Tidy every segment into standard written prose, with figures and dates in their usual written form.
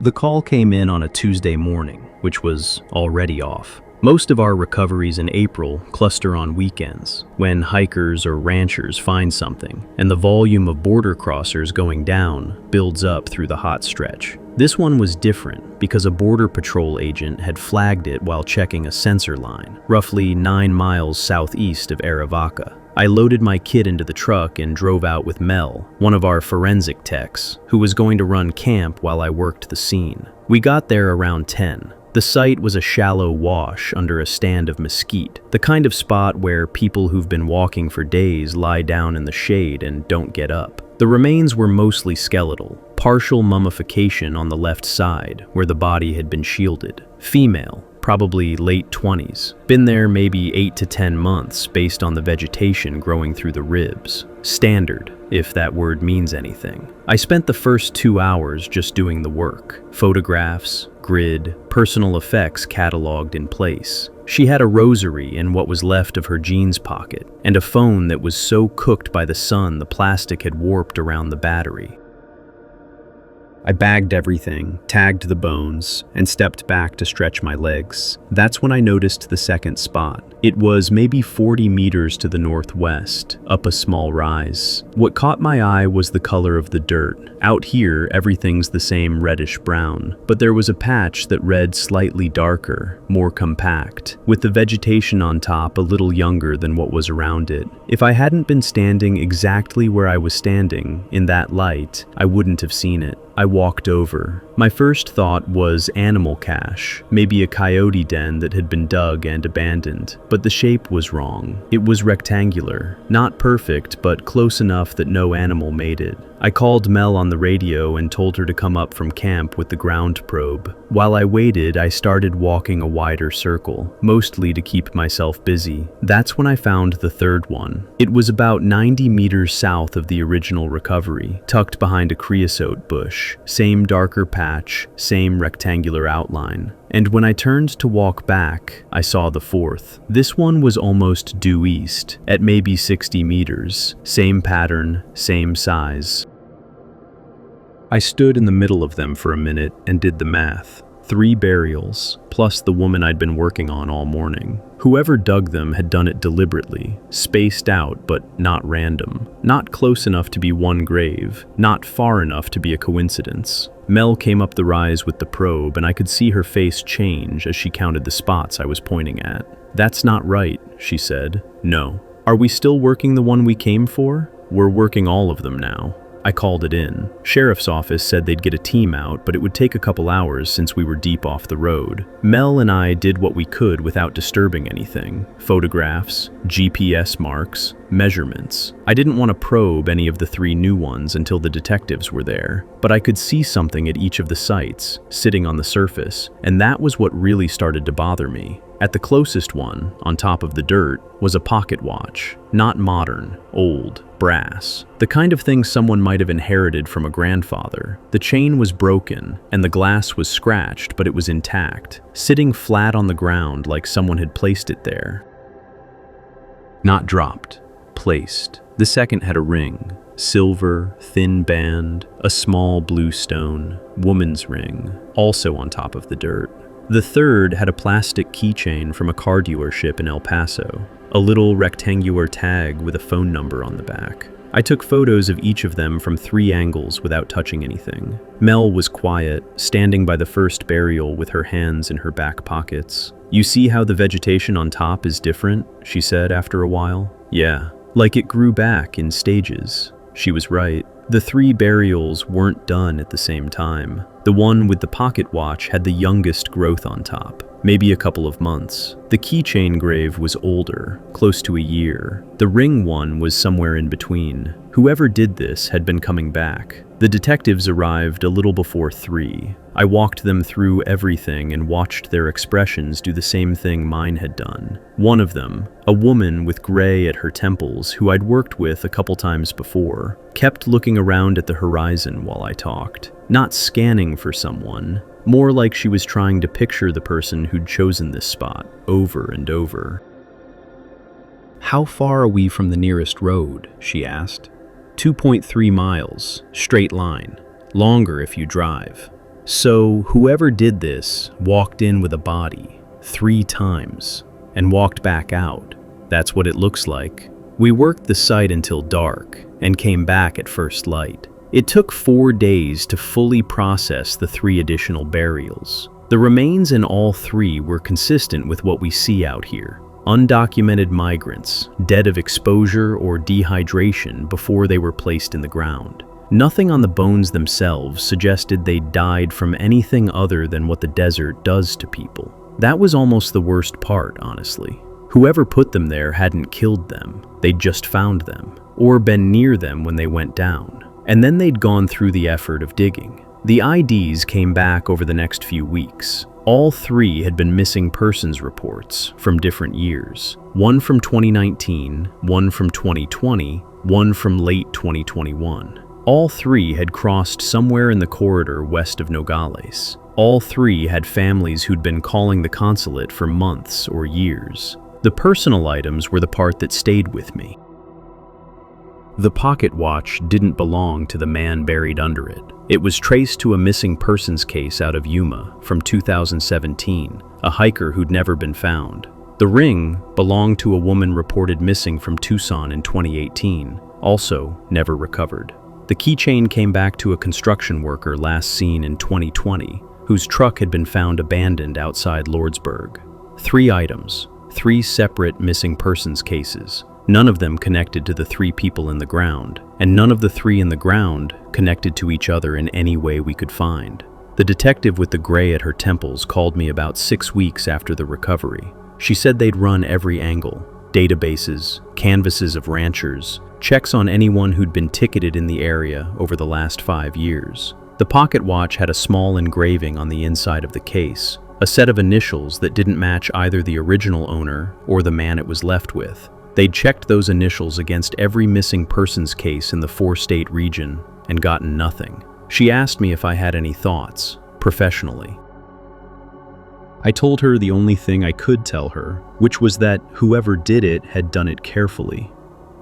The call came in on a Tuesday morning, which was already off. Most of our recoveries in April cluster on weekends, when hikers or ranchers find something, and the volume of border crossers going down builds up through the hot stretch. This one was different because a Border Patrol agent had flagged it while checking a sensor line, roughly 9 miles southeast of Arivaca. I loaded my kit into the truck and drove out with Mel, one of our forensic techs, who was going to run camp while I worked the scene. We got there around 10. The site was a shallow wash under a stand of mesquite, the kind of spot where people who've been walking for days lie down in the shade and don't get up. The remains were mostly skeletal, partial mummification on the left side, where the body had been shielded. Female, probably late 20s. Been there maybe 8 to 10 months based on the vegetation growing through the ribs. Standard, if that word means anything. I spent the first 2 hours just doing the work. Photographs, grid, personal effects cataloged in place. She had a rosary in what was left of her jeans pocket, and a phone that was so cooked by the sun the plastic had warped around the battery. I bagged everything, tagged the bones, and stepped back to stretch my legs. That's when I noticed the second spot. It was maybe 40 meters to the northwest, up a small rise. What caught my eye was the color of the dirt. Out here, everything's the same reddish-brown, but there was a patch that read slightly darker, more compact, with the vegetation on top a little younger than what was around it. If I hadn't been standing exactly where I was standing, in that light, I wouldn't have seen it. I walked over. My first thought was animal cache, maybe a coyote den that had been dug and abandoned, but the shape was wrong. It was rectangular, not perfect, but close enough that no animal made it. I called Mel on the radio and told her to come up from camp with the ground probe. While I waited, I started walking a wider circle, mostly to keep myself busy. That's when I found the third one. It was about 90 meters south of the original recovery, tucked behind a creosote bush. Same darker patch, same rectangular outline. And when I turned to walk back, I saw the fourth. This one was almost due east, at maybe 60 meters. Same pattern, same size. I stood in the middle of them for a minute and did the math. 3 burials, plus the woman I'd been working on all morning. Whoever dug them had done it deliberately, spaced out but not random. Not close enough to be one grave, not far enough to be a coincidence. Mel came up the rise with the probe and I could see her face change as she counted the spots I was pointing at. "That's not right," she said. "No." "Are we still working the one we came for?" "We're working all of them now." I called it in. Sheriff's office said they'd get a team out, but it would take a couple hours since we were deep off the road. Mel and I did what we could without disturbing anything. Photographs, GPS marks, measurements. I didn't want to probe any of the 3 new ones until the detectives were there, but I could see something at each of the sites, sitting on the surface, and that was what really started to bother me. At the closest one, on top of the dirt, was a pocket watch. Not modern, old, brass. The kind of thing someone might have inherited from a grandfather. The chain was broken, and the glass was scratched, but it was intact, sitting flat on the ground like someone had placed it there. Not dropped, placed. The second had a ring. Silver, thin band, a small blue stone, woman's ring, also on top of the dirt. The third had a plastic keychain from a car dealership in El Paso, a little rectangular tag with a phone number on the back. I took photos of each of them from 3 angles without touching anything. Mel was quiet, standing by the first burial with her hands in her back pockets. "You see how the vegetation on top is different?" she said after a while. "Yeah, like it grew back in stages." She was right. The 3 burials weren't done at the same time. The one with the pocket watch had the youngest growth on top, maybe a couple of months. The keychain grave was older, close to a year. The ring one was somewhere in between. Whoever did this had been coming back. The detectives arrived a little before 3. I walked them through everything and watched their expressions do the same thing mine had done. One of them, a woman with gray at her temples who I'd worked with a couple times before, kept looking around at the horizon while I talked. Not scanning for someone, more like she was trying to picture the person who'd chosen this spot over and over. "How far are we from the nearest road?" she asked. 2.3 miles, straight line. Longer if you drive. So whoever did this walked in with a body 3 times and walked back out. That's what it looks like. We worked the site until dark and came back at first light. It took 4 days to fully process the 3 additional burials. The remains in all 3 were consistent with what we see out here. Undocumented migrants, dead of exposure or dehydration before they were placed in the ground. Nothing on the bones themselves suggested they died from anything other than what the desert does to people. That was almost the worst part, honestly. Whoever put them there hadn't killed them, they'd just found them, or been near them when they went down. And then they'd gone through the effort of digging. The IDs came back over the next few weeks. All 3 had been missing persons reports from different years. One from 2019, one from 2020, one from late 2021. All 3 had crossed somewhere in the corridor west of Nogales. All 3 had families who'd been calling the consulate for months or years. The personal items were the part that stayed with me. The pocket watch didn't belong to the man buried under it. It was traced to a missing persons case out of Yuma from 2017, a hiker who'd never been found. The ring belonged to a woman reported missing from Tucson in 2018, also never recovered. The keychain came back to a construction worker last seen in 2020, whose truck had been found abandoned outside Lordsburg. 3 items, 3 separate missing persons cases. None of them connected to the 3 people in the ground, and none of the 3 in the ground connected to each other in any way we could find. The detective with the gray at her temples called me about 6 weeks after the recovery. She said they'd run every angle: databases, canvases of ranchers, checks on anyone who'd been ticketed in the area over the last 5 years. The pocket watch had a small engraving on the inside of the case, a set of initials that didn't match either the original owner or the man it was left with. They'd checked those initials against every missing persons case in the 4-state region and gotten nothing. She asked me if I had any thoughts, professionally. I told her the only thing I could tell her, which was that whoever did it had done it carefully.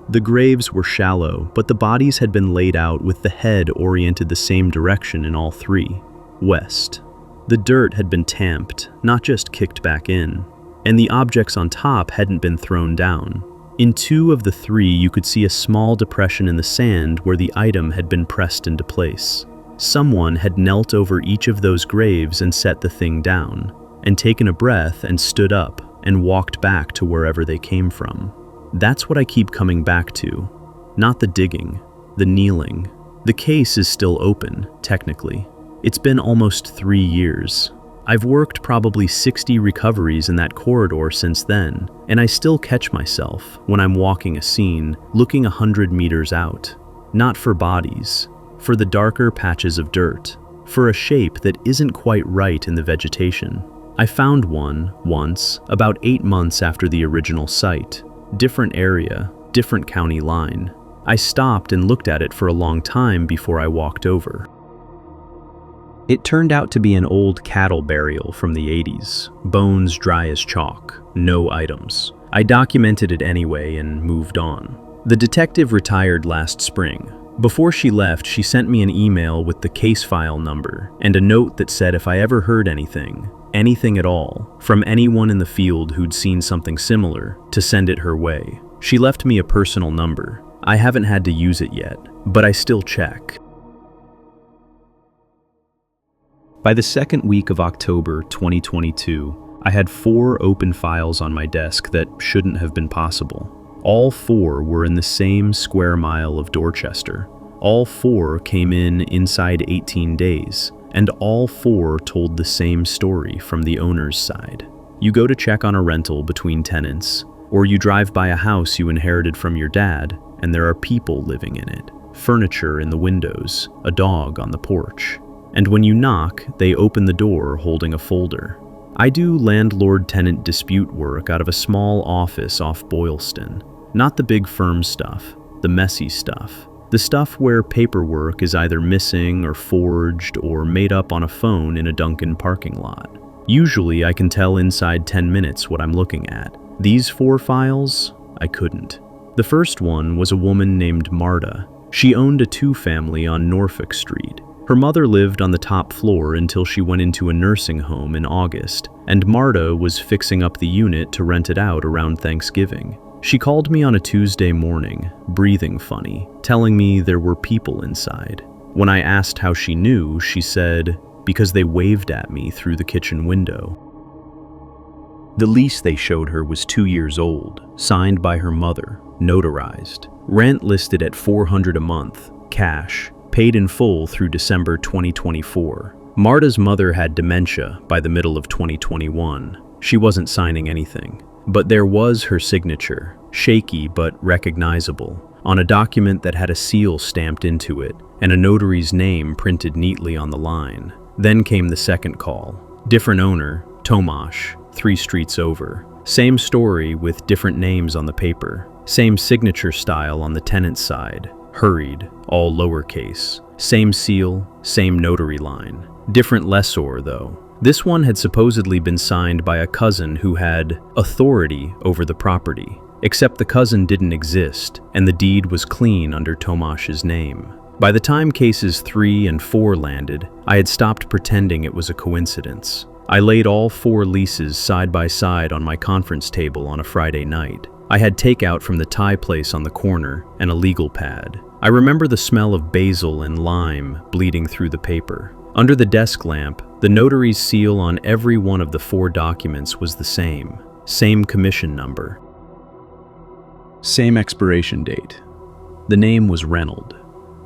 The graves were shallow, but the bodies had been laid out with the head oriented the same direction in all 3, west. The dirt had been tamped, not just kicked back in, and the objects on top hadn't been thrown down. In 2 of the 3, you could see a small depression in the sand where the item had been pressed into place. Someone had knelt over each of those graves and set the thing down, and taken a breath and stood up and walked back to wherever they came from. That's what I keep coming back to. Not the digging, the kneeling. The case is still open, technically. It's been almost 3 years. I've worked probably 60 recoveries in that corridor since then, and I still catch myself, when I'm walking a scene, looking 100 meters out. Not for bodies, for the darker patches of dirt, for a shape that isn't quite right in the vegetation. I found one, once, about 8 months after the original site. Different area, different county line. I stopped and looked at it for a long time before I walked over. It turned out to be an old cattle burial from the 80s, bones dry as chalk, no items. I documented it anyway and moved on. The detective retired last spring. Before she left, she sent me an email with the case file number and a note that said if I ever heard anything at all, from anyone in the field who'd seen something similar, to send it her way. She left me a personal number. I haven't had to use it yet, but I still check. By the second week of October 2022, I had 4 open files on my desk that shouldn't have been possible. All 4 were in the same square mile of Dorchester. All 4 came in inside 18 days, and all 4 told the same story from the owner's side. You go to check on a rental between tenants, or you drive by a house you inherited from your dad, and there are people living in it, furniture in the windows, a dog on the porch. And when you knock, they open the door holding a folder. I do landlord-tenant dispute work out of a small office off Boylston. Not the big firm stuff, the messy stuff. The stuff where paperwork is either missing or forged or made up on a phone in a Dunkin' parking lot. Usually I can tell inside 10 minutes what I'm looking at. These 4 files, I couldn't. The first one was a woman named Marta. She owned a 2-family on Norfolk Street. Her mother lived on the top floor until she went into a nursing home in August, and Marta was fixing up the unit to rent it out around Thanksgiving. She called me on a Tuesday morning, breathing funny, telling me there were people inside. When I asked how she knew, she said, "Because they waved at me through the kitchen window." The lease they showed her was 2 years old, signed by her mother, notarized. Rent listed at $400 a month, cash, paid in full through December 2024. Marta's mother had dementia by the middle of 2021. She wasn't signing anything, but there was her signature, shaky but recognizable, on a document that had a seal stamped into it and a notary's name printed neatly on the line. Then came the second call. Different owner, Tomasz, 3 streets over. Same story with different names on the paper. Same signature style on the tenant's side. Hurried, all lowercase. Same seal, same notary line. Different lessor, though. This one had supposedly been signed by a cousin who had authority over the property, except the cousin didn't exist, and the deed was clean under Tomasz's name. By the time cases 3 and 4 landed, I had stopped pretending it was a coincidence. I laid all 4 leases side by side on my conference table on a Friday night. I had takeout from the Thai place on the corner and a legal pad. I remember the smell of basil and lime bleeding through the paper. Under the desk lamp, the notary's seal on every one of the 4 documents was the same commission number. Same expiration date. The name was Reynolds.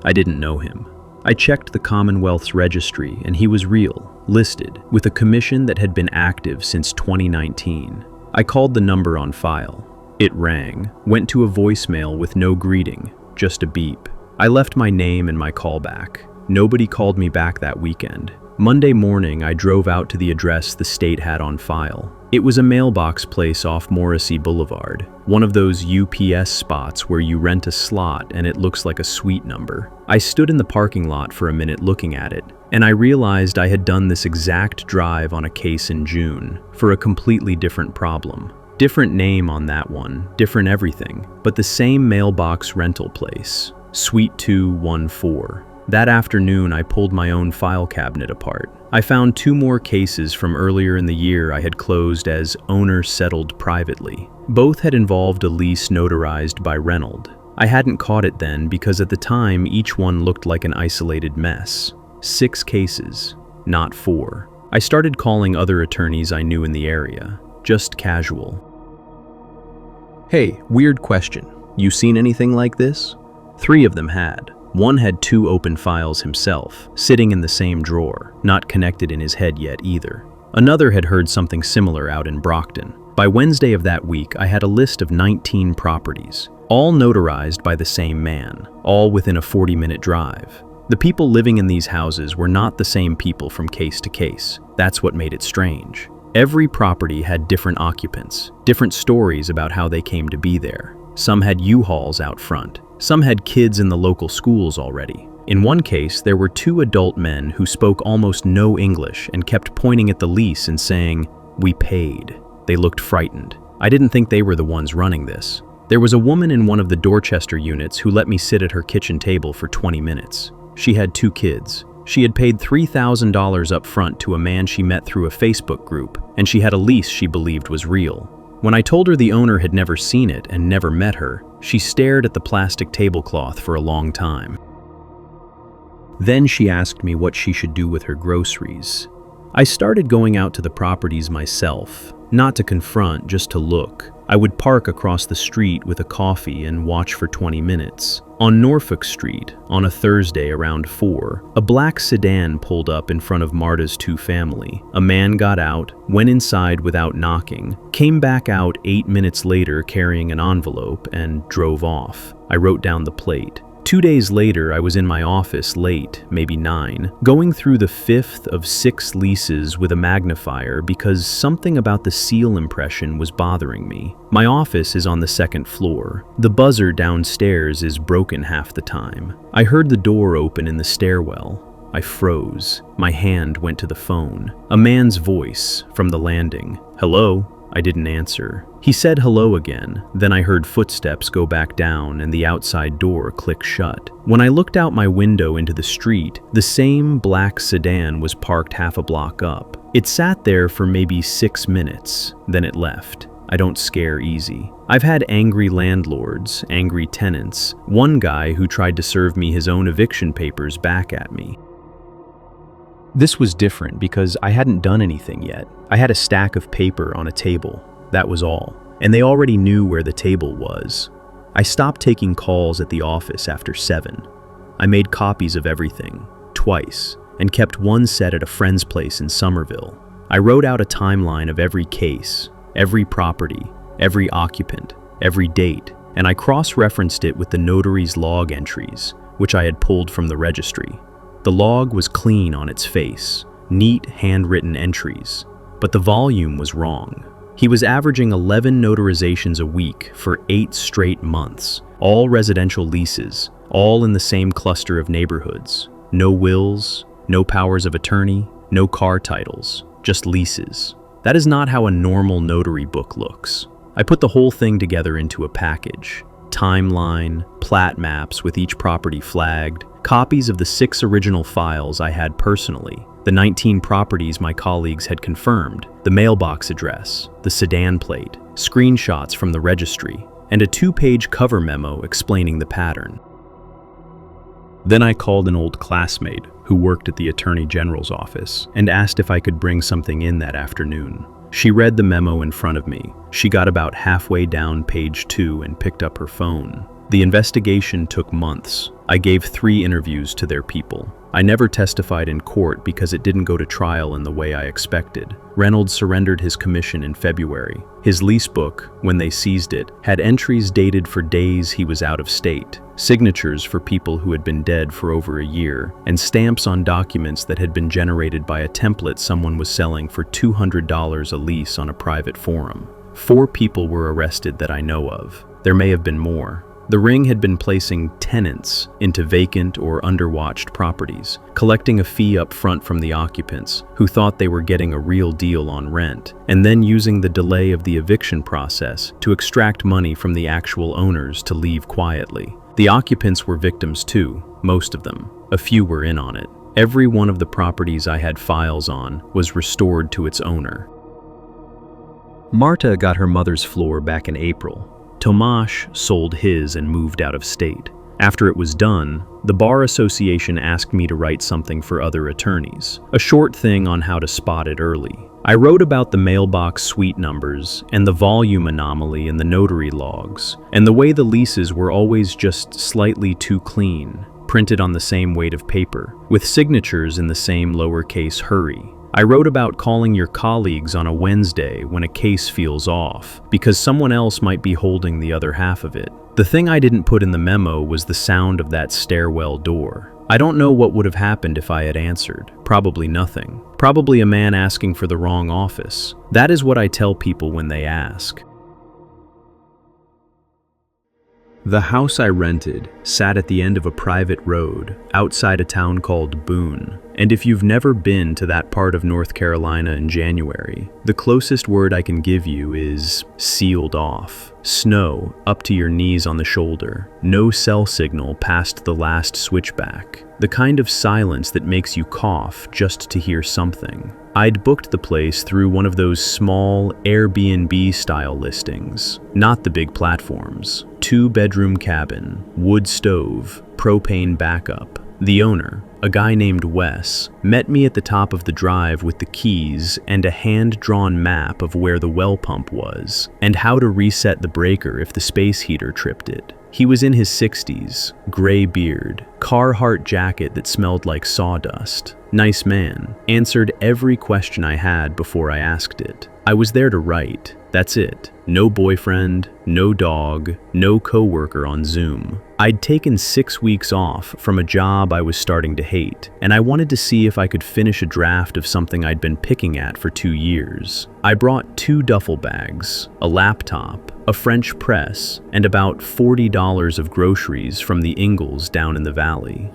I didn't know him. I checked the Commonwealth's registry and he was real, listed, with a commission that had been active since 2019. I called the number on file. It rang, went to a voicemail with no greeting, just a beep. I left my name and my callback. Nobody called me back that weekend. Monday morning, I drove out to the address the state had on file. It was a mailbox place off Morrissey Boulevard, one of those UPS spots where you rent a slot and it looks like a suite number. I stood in the parking lot for a minute looking at it, and I realized I had done this exact drive on a case in June for a completely different problem. Different name on that one, different everything, but the same mailbox rental place, Suite 214. That afternoon, I pulled my own file cabinet apart. I found 2 more cases from earlier in the year I had closed as owner settled privately. Both had involved a lease notarized by Reynolds. I hadn't caught it then because at the time each one looked like an isolated mess. 6 cases, not 4. I started calling other attorneys I knew in the area, just casual. "Hey, weird question. You seen anything like this?" 3 of them had. One had 2 open files himself, sitting in the same drawer, not connected in his head yet either. Another had heard something similar out in Brockton. By Wednesday of that week, I had a list of 19 properties, all notarized by the same man, all within a 40-minute drive. The people living in these houses were not the same people from case to case. That's what made it strange. Every property had different occupants, different stories about how they came to be there. Some had U-Hauls out front. Some had kids in the local schools already. In one case, there were 2 adult men who spoke almost no English and kept pointing at the lease and saying, "We paid." They looked frightened. I didn't think they were the ones running this. There was a woman in one of the Dorchester units who let me sit at her kitchen table for 20 minutes. She had 2 kids. She had paid $3,000 up front to a man she met through a Facebook group, and she had a lease she believed was real. When I told her the owner had never seen it and never met her, she stared at the plastic tablecloth for a long time. Then she asked me what she should do with her groceries. I started going out to the properties myself, not to confront, just to look. I would park across the street with a coffee and watch for 20 minutes. On Norfolk Street, on a Thursday around 4, a black sedan pulled up in front of Marta's 2 family. A man got out, went inside without knocking, came back out 8 minutes later carrying an envelope, and drove off. I wrote down the plate. 2 days later, I was in my office late, maybe 9, going through the 5th of 6 leases with a magnifier because something about the seal impression was bothering me. My office is on the 2nd floor. The buzzer downstairs is broken half the time. I heard the door open in the stairwell. I froze. My hand went to the phone. A man's voice from the landing. "Hello?" I didn't answer. He said hello again, then I heard footsteps go back down and the outside door click shut. When I looked out my window into the street, the same black sedan was parked half a block up. It sat there for maybe 6 minutes, then it left. I don't scare easy. I've had angry landlords, angry tenants, one guy who tried to serve me his own eviction papers back at me. This was different because I hadn't done anything yet. I had a stack of paper on a table, that was all, and they already knew where the table was. I stopped taking calls at the office after 7. I made copies of everything, twice, and kept one set at a friend's place in Somerville. I wrote out a timeline of every case, every property, every occupant, every date, and I cross-referenced it with the notary's log entries, which I had pulled from the registry. The log was clean on its face, neat handwritten entries, but the volume was wrong. He was averaging 11 notarizations a week for 8 straight months, all residential leases, all in the same cluster of neighborhoods. No wills, no powers of attorney, no car titles, just leases. That is not how a normal notary book looks. I put the whole thing together into a package. Timeline, plat maps with each property flagged, copies of the 6 original files I had personally, the 19 properties my colleagues had confirmed, the mailbox address, the sedan plate, screenshots from the registry, and a 2-page cover memo explaining the pattern. Then I called an old classmate who worked at the Attorney General's office and asked if I could bring something in that afternoon. She read the memo in front of me. She got about halfway down page 2 and picked up her phone. The investigation took months. I gave 3 interviews to their people. I never testified in court because it didn't go to trial in the way I expected. Reynolds surrendered his commission in February. His lease book, when they seized it, had entries dated for days he was out of state, signatures for people who had been dead for over a year, and stamps on documents that had been generated by a template someone was selling for $200 a lease on a private forum. 4 people were arrested that I know of. There may have been more. The ring had been placing tenants into vacant or underwatched properties, collecting a fee up front from the occupants who thought they were getting a real deal on rent, and then using the delay of the eviction process to extract money from the actual owners to leave quietly. The occupants were victims too, most of them. A few were in on it. Every one of the properties I had files on was restored to its owner. Marta got her mother's floor back in April. Tomasz sold his and moved out of state. After it was done, the Bar Association asked me to write something for other attorneys, a short thing on how to spot it early. I wrote about the mailbox suite numbers and the volume anomaly in the notary logs, and the way the leases were always just slightly too clean, printed on the same weight of paper, with signatures in the same lowercase hurry. I wrote about calling your colleagues on a Wednesday when a case feels off, because someone else might be holding the other half of it. The thing I didn't put in the memo was the sound of that stairwell door. I don't know what would have happened if I had answered. Probably nothing. Probably a man asking for the wrong office. That is what I tell people when they ask. The house I rented sat at the end of a private road outside a town called Boone. And if you've never been to that part of North Carolina in January, the closest word I can give you is sealed off. Snow up to your knees on the shoulder. No cell signal past the last switchback. The kind of silence that makes you cough just to hear something. I'd booked the place through one of those small Airbnb-style listings, not the big platforms. 2-bedroom cabin, wood stove, propane backup. The owner, a guy named Wes, met me at the top of the drive with the keys and a hand-drawn map of where the well pump was, and how to reset the breaker if the space heater tripped it. He was in his 60s, gray beard, Carhartt jacket that smelled like sawdust. Nice man. Answered every question I had before I asked it. I was there to write. That's it. No boyfriend, no dog, no coworker on Zoom. I'd taken 6 weeks off from a job I was starting to hate, and I wanted to see if I could finish a draft of something I'd been picking at for 2 years. I brought 2 duffel bags, a laptop, a French press, and about $40 of groceries from the Ingalls down in the valley.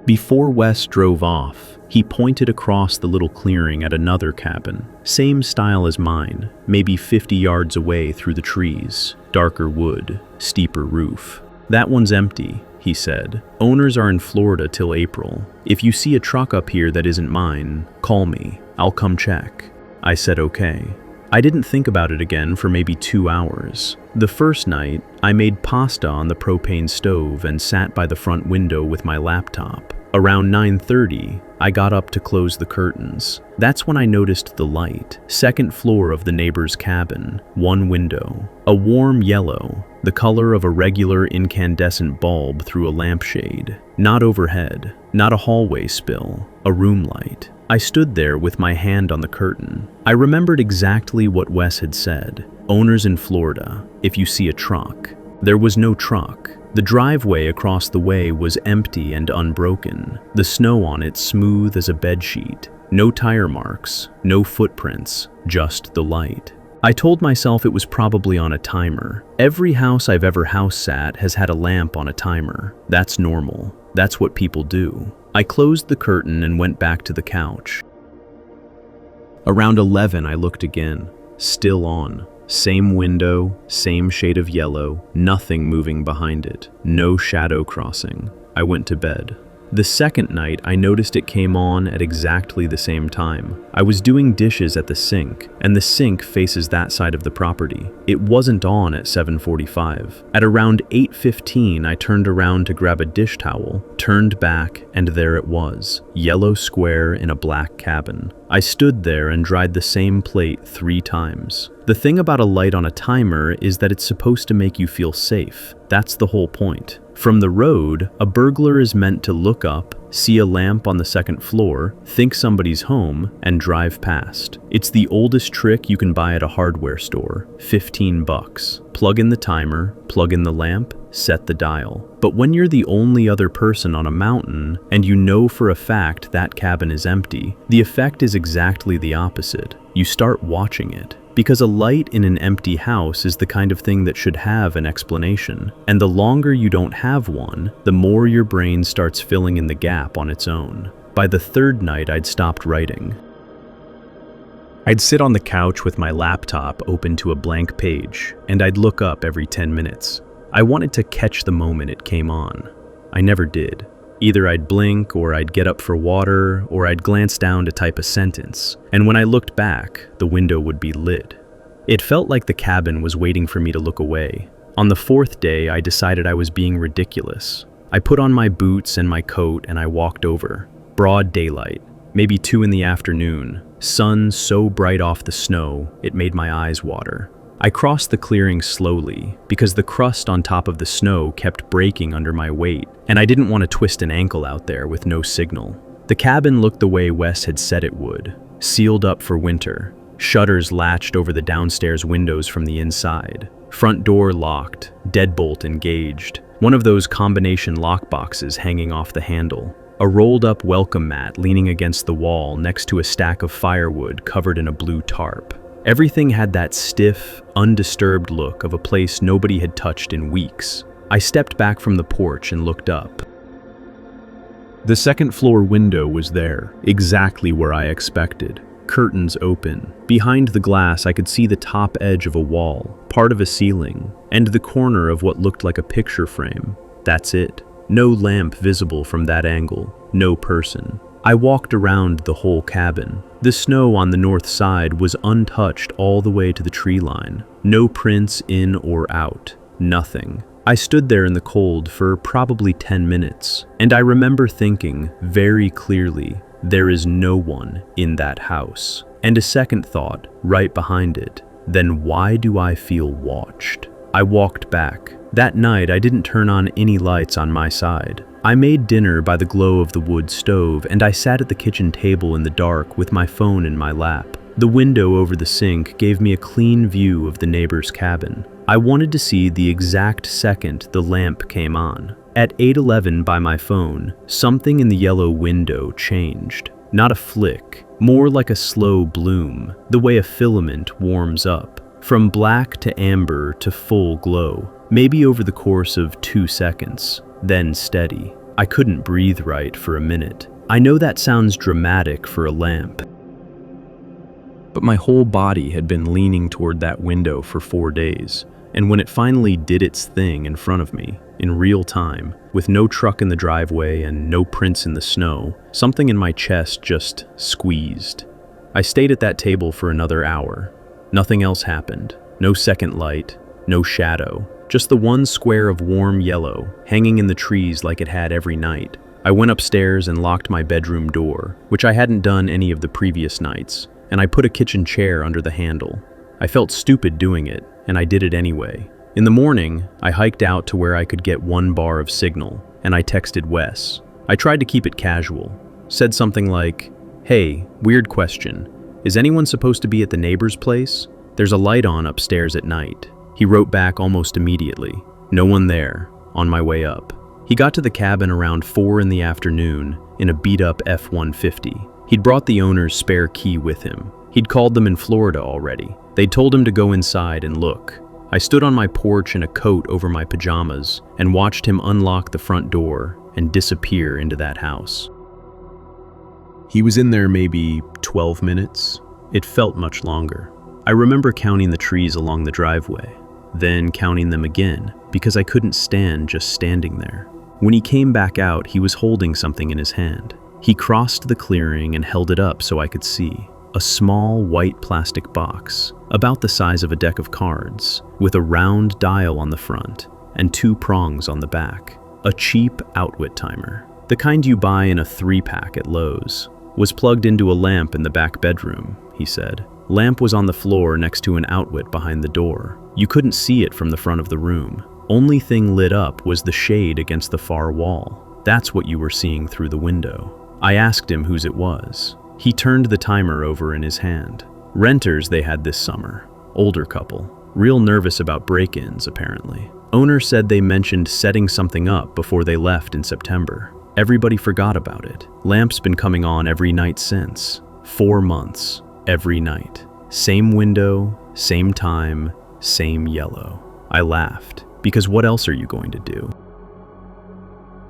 Before Wes drove off, He pointed across the little clearing at another cabin, same style as mine, maybe 50 yards away through the trees, darker wood, steeper roof. "That one's empty," he said. "Owners are in Florida till April. If you see a truck up here that isn't mine, call me. I'll come check." I said okay. I didn't think about it again for maybe 2 hours. The first night, I made pasta on the propane stove and sat by the front window with my laptop. Around 9:30, I got up to close the curtains. That's when I noticed the light. Second floor of the neighbor's cabin, one window. A warm yellow, the color of a regular incandescent bulb through a lampshade. Not overhead, not a hallway spill, a room light. I stood there with my hand on the curtain. I remembered exactly what Wes had said. Owners in Florida, if you see a truck. There was no truck. The driveway across the way was empty and unbroken, the snow on it smooth as a bedsheet. No tire marks, no footprints, just the light. I told myself it was probably on a timer. Every house I've ever house sat has had a lamp on a timer. That's normal. That's what people do. I closed the curtain and went back to the couch. Around 11, I looked again. Still on. Same window, same shade of yellow, nothing moving behind it. No shadow crossing. I went to bed. The second night, I noticed it came on at exactly the same time. I was doing dishes at the sink, and the sink faces that side of the property. It wasn't on at 7:45. At around 8:15, I turned around to grab a dish towel, turned back, and there it was, yellow square in a black cabin. I stood there and dried the same plate 3 times. The thing about a light on a timer is that it's supposed to make you feel safe. That's the whole point. From the road, a burglar is meant to look up, see a lamp on the second floor, think somebody's home, and drive past. It's the oldest trick you can buy at a hardware store. $15. Plug in the timer, plug in the lamp, set the dial. But when you're the only other person on a mountain, and you know for a fact that cabin is empty, the effect is exactly the opposite. You start watching it. Because a light in an empty house is the kind of thing that should have an explanation. And the longer you don't have one, the more your brain starts filling in the gap on its own. By the third night, I'd stopped writing. I'd sit on the couch with my laptop open to a blank page, and I'd look up every 10 minutes. I wanted to catch the moment it came on. I never did. Either I'd blink, or I'd get up for water, or I'd glance down to type a sentence. And when I looked back, the window would be lit. It felt like the cabin was waiting for me to look away. On the 4th day, I decided I was being ridiculous. I put on my boots and my coat and I walked over. Broad daylight, maybe 2 in the afternoon. Sun so bright off the snow, it made my eyes water. I crossed the clearing slowly because the crust on top of the snow kept breaking under my weight, and I didn't want to twist an ankle out there with no signal. The cabin looked the way Wes had said it would, sealed up for winter. Shutters latched over the downstairs windows from the inside. Front door locked, deadbolt engaged. One of those combination lock boxes hanging off the handle. A rolled-up welcome mat leaning against the wall next to a stack of firewood covered in a blue tarp. Everything had that stiff, undisturbed look of a place nobody had touched in weeks. I stepped back from the porch and looked up. The second floor window was there, exactly where I expected. Curtains open. Behind the glass, I could see the top edge of a wall, part of a ceiling, and the corner of what looked like a picture frame. That's it. No lamp visible from that angle. No person. I walked around the whole cabin. The snow on the north side was untouched all the way to the tree line. No prints in or out. Nothing. I stood there in the cold for probably 10 minutes, and I remember thinking very clearly, there is no one in that house. And a second thought, right behind it, then why do I feel watched? I walked back. That night, I didn't turn on any lights on my side. I made dinner by the glow of the wood stove, and I sat at the kitchen table in the dark with my phone in my lap. The window over the sink gave me a clean view of the neighbor's cabin. I wanted to see the exact second the lamp came on. At 8:11 by my phone, something in the yellow window changed. Not a flick, more like a slow bloom, the way a filament warms up. From black to amber to full glow, maybe over the course of 2 seconds. Then steady. I couldn't breathe right for a minute. I know that sounds dramatic for a lamp, but my whole body had been leaning toward that window for 4 days, and when it finally did its thing in front of me, in real time, with no truck in the driveway and no prints in the snow, something in my chest just squeezed. I stayed at that table for another hour. Nothing else happened. No second light, no shadow, just the one square of warm yellow hanging in the trees like it had every night. I went upstairs and locked my bedroom door, which I hadn't done any of the previous nights, and I put a kitchen chair under the handle. I felt stupid doing it, and I did it anyway. In the morning, I hiked out to where I could get 1 bar of signal, and I texted Wes. I tried to keep it casual. Said something like, "Hey, weird question. Is anyone supposed to be at the neighbor's place? There's a light on upstairs at night." He wrote back almost immediately, "No one there, on my way up." He got to the cabin around 4 in the afternoon in a beat-up F-150. He'd brought the owner's spare key with him. He'd called them in Florida already. They'd told him to go inside and look. I stood on my porch in a coat over my pajamas and watched him unlock the front door and disappear into that house. He was in there maybe 12 minutes. It felt much longer. I remember counting the trees along the driveway, then counting them again because I couldn't stand just standing there. When he came back out, he was holding something in his hand. He crossed the clearing and held it up so I could see. A small white plastic box, about the size of a deck of cards, with a round dial on the front and 2 prongs on the back. A cheap outwit timer, the kind you buy in a 3-pack at Lowe's, was plugged into a lamp in the back bedroom, he said. Lamp was on the floor next to an outwit behind the door. You couldn't see it from the front of the room. Only thing lit up was the shade against the far wall. That's what you were seeing through the window. I asked him whose it was. He turned the timer over in his hand. Renters they had this summer. Older couple. Real nervous about break-ins, apparently. Owner said they mentioned setting something up before they left in September. Everybody forgot about it. Lamp's been coming on every night since. 4 months. Every night. Same window, same time, same yellow. I laughed, because what else are you going to do?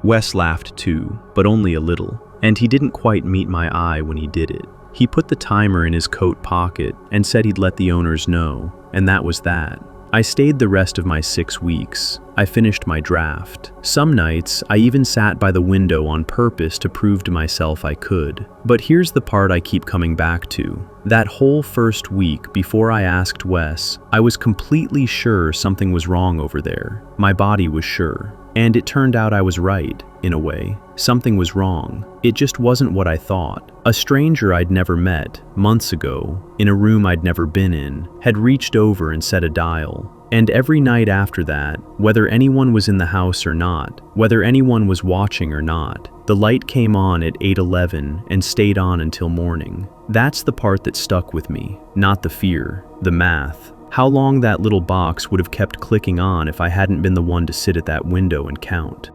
Wes laughed too, but only a little. And he didn't quite meet my eye when he did it. He put the timer in his coat pocket and said he'd let the owners know, and that was that. I stayed the rest of my 6 weeks. I finished my draft. Some nights, I even sat by the window on purpose to prove to myself I could. But here's the part I keep coming back to. That whole first week before I asked Wes, I was completely sure something was wrong over there. My body was sure. And it turned out I was right, in a way. Something was wrong. It just wasn't what I thought. A stranger I'd never met, months ago, in a room I'd never been in, had reached over and set a dial. And every night after that, whether anyone was in the house or not, whether anyone was watching or not, the light came on at 8:11 and stayed on until morning. That's the part that stuck with me, not the fear, the math. How long that little box would have kept clicking on if I hadn't been the one to sit at that window and count.